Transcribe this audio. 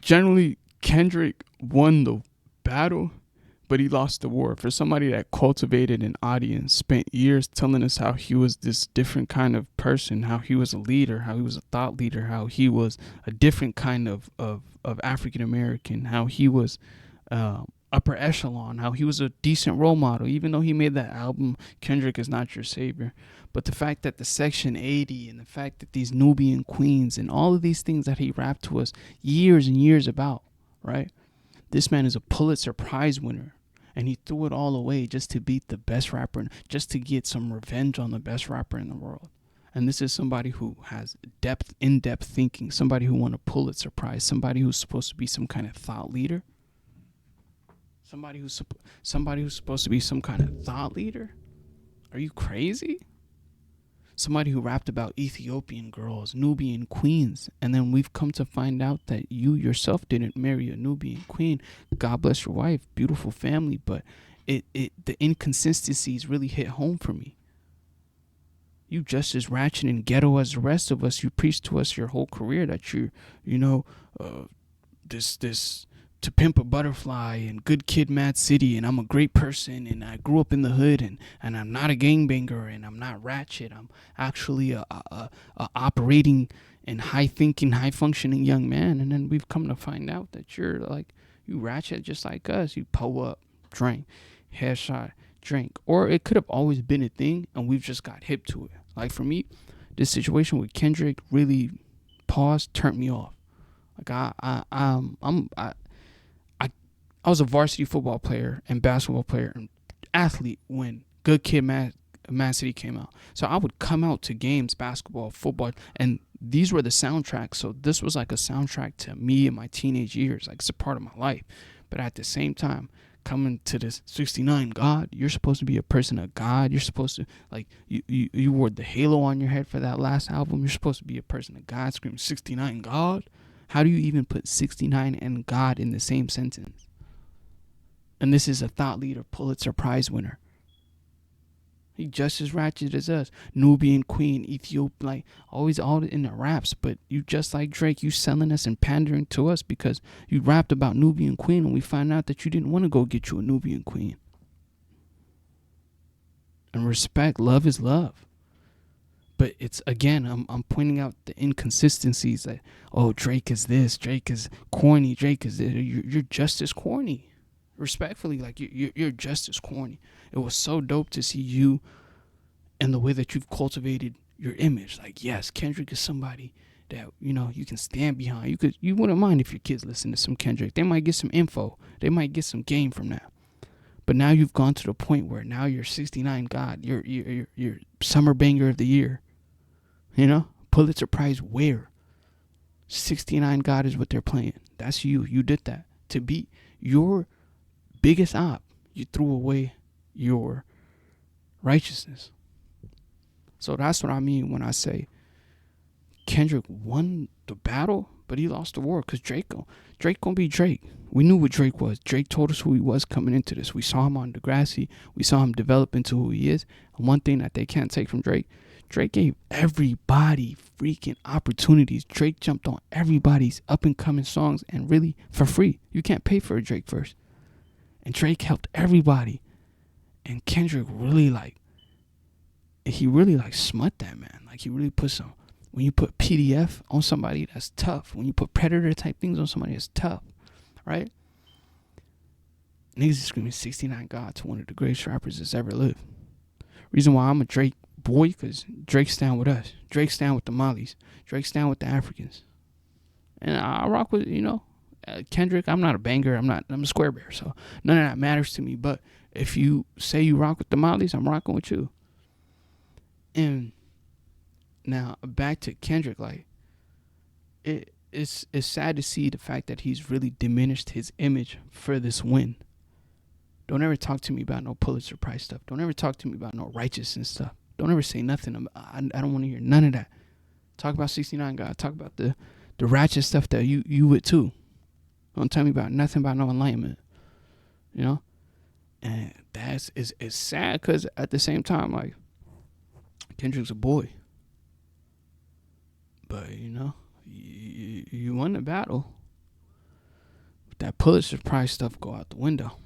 generally Kendrick won the battle, but he lost the war. For somebody that cultivated an audience, spent years telling us how he was this different kind of person, how he was a leader, how he was a thought leader, how he was a different kind of African American, how he was upper echelon, how he was a decent role model. Even though he made that album, Kendrick is Not Your Savior. But the fact that the Section 80 and the fact that these Nubian queens and all of these things that he rapped to us years and years about, right? This man is a Pulitzer Prize winner. And he threw it all away just to beat the best rapper, just to get some revenge on the best rapper in the world. And this is somebody who has in-depth thinking, somebody who won a Pulitzer Prize, somebody who's supposed to be some kind of thought leader. Somebody who's supposed to be some kind of thought leader. Are you crazy? Somebody who rapped about Ethiopian girls, Nubian queens, and then we've come to find out that you yourself didn't marry a Nubian queen. God bless your wife, beautiful family, but the inconsistencies really hit home for me. You just as ratchet and ghetto as the rest of us. You preached to us your whole career that you're, this To Pimp a Butterfly and Good Kid, Mad City, and I'm a great person, and I grew up in the hood, and I'm not a gangbanger, and I'm not ratchet. I'm actually a operating and high thinking, high functioning young man. And then we've come to find out that you're like, you ratchet just like us. You pull up, drink, headshot, drink. Or it could have always been a thing, and we've just got hip to it. Like for me, this situation with Kendrick really turned me off. Like I was a varsity football player and basketball player and athlete when Good Kid, Mad City came out. So I would come out to games, basketball, football, and these were the soundtracks. So this was like a soundtrack to me in my teenage years. Like it's a part of my life. But at the same time, coming to this 69 God, you're supposed to be a person of God. You're supposed to, like, you wore the halo on your head for that last album. You're supposed to be a person of God, screaming 69 God. How do you even put 69 and God in the same sentence? And this is a thought leader, Pulitzer Prize winner. He just as ratchet as us. Nubian queen, Ethiopia, like always all in the raps. But you just like Drake, you selling us and pandering to us because you rapped about Nubian queen and we find out that you didn't want to go get you a Nubian queen. And respect, love is love. But it's, again, I'm pointing out the inconsistencies. Like, oh, Drake is this, Drake is corny, Drake is this. You're just as corny. Respectfully, like you're just as corny. It was so dope to see you and the way that you've cultivated your image. Like, yes, Kendrick is somebody that you can stand behind. You wouldn't mind if your kids listen to some Kendrick. They might get some info. They might get some game from that. But now you've gone to the point where now you're 69 God. You're summer banger of the year. Pulitzer Prize where 69 God is what they're playing. That's you. You did that to beat your biggest op. You threw away your righteousness. So that's what I mean when I say Kendrick won the battle, but he lost the war because Drake gonna be Drake. We knew what Drake was. Drake told us who he was coming into this. We saw him on Degrassi. We saw him develop into who he is. And one thing that they can't take from Drake gave everybody freaking opportunities. Drake jumped on everybody's up and coming songs and really for free. You can't pay for a Drake verse. And Drake helped everybody. And Kendrick really smut that man. Like he really put some, when you put PDF on somebody, that's tough. When you put Predator type things on somebody, that's tough. Right? Niggas is screaming 69 God to one of the greatest rappers that's ever lived. Reason why I'm a Drake boy, because Drake stand with us. Drake stand with the Mollies. Drake stand with the Africans. And I rock with, Kendrick. I'm not a banger. I'm a square bear. So none of that matters to me. But if you say you rock with the Mollies, I'm rocking with you. And now back to Kendrick, like it's sad to see the fact that he's really diminished his image for this win. Don't ever talk to me about no Pulitzer Prize stuff. Don't ever talk to me about no righteousness stuff. Don't ever say nothing. I don't want to hear none of that. Talk about 69 God. Talk about the ratchet stuff that you would too. Don't tell me about nothing about no enlightenment. And that's it's sad because at the same time, like, Kendrick's a boy. But you won the battle. that Pulitzer Prize stuff go out the window.